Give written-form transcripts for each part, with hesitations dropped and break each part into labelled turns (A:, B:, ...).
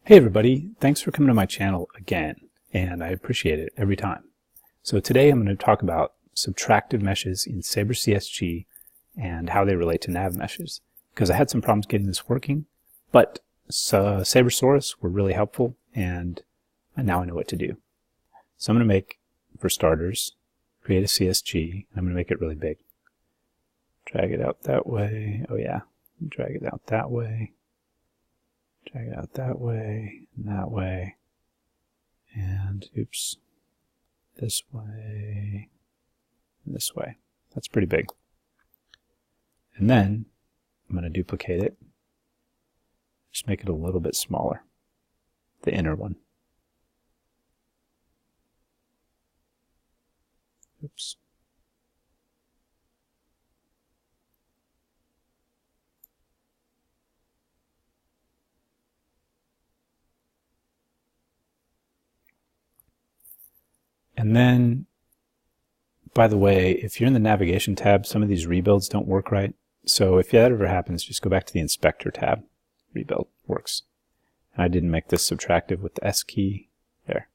A: Hey everybody, thanks for coming to my channel again, and I appreciate it every time. So today I'm going to talk about subtractive meshes in SabreCSG and how they relate to NavMeshes, because I had some problems getting this working, but sabresaurus were really helpful, and now I know what to do. So I'm going to make, for starters, create a CSG, and I'm going to make it really big. Drag it out that way, oh yeah, drag it out that way. Drag it out that way, and oops, this way, and this way. That's pretty big. And then I'm going to duplicate it, just make it a little bit smaller, the inner one. Oops. And then, by the way, if you're in the navigation tab, some of these rebuilds don't work right. So if that ever happens, just go back to the inspector tab. Rebuild works. And I didn't make this subtractive with the S key. There.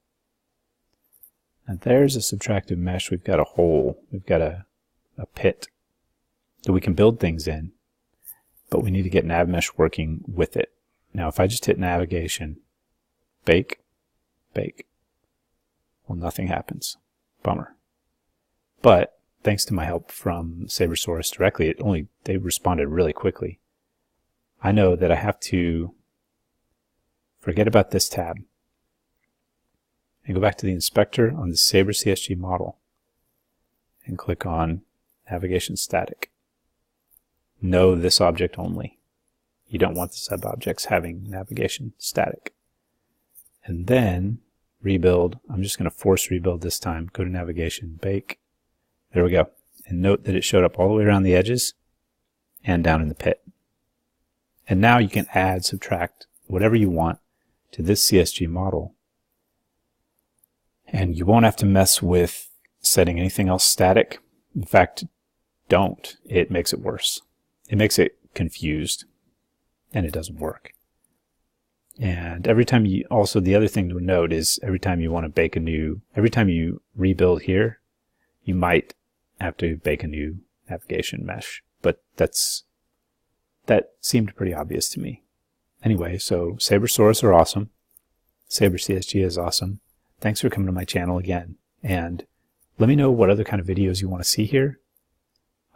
A: And there's a subtractive mesh. We've got a hole. We've got a pit that we can build things in. But we need to get NavMesh working with it. Now if I just hit navigation, bake, bake. Well, nothing happens. Bummer. But thanks to my help from sabresaurus directly, they responded really quickly. I know that I have to forget about this tab and go back to the inspector on the SabreCSG model and click on navigation static. No, this object only. You don't want the sub-objects having navigation static. And then rebuild. I'm just going to force rebuild this time. Go to navigation, bake. There we go. And note that it showed up all the way around the edges and down in the pit. And now you can add, subtract, whatever you want to this CSG model. And you won't have to mess with setting anything else static. In fact, don't. It makes it worse. It makes it confused and it doesn't work. And every time you, also the other thing to note is every time you want to bake a new, every time you rebuild here, you might have to bake a new navigation mesh. But that seemed pretty obvious to me. Anyway, so sabresaurus are awesome. SabreCSG is awesome. Thanks for coming to my channel again. And let me know what other kind of videos you want to see here.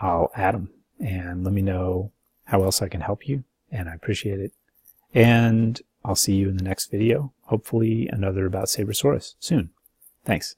A: I'll add them. And let me know how else I can help you. And I appreciate it. And I'll see you in the next video, hopefully another about sabresaurus soon. Thanks.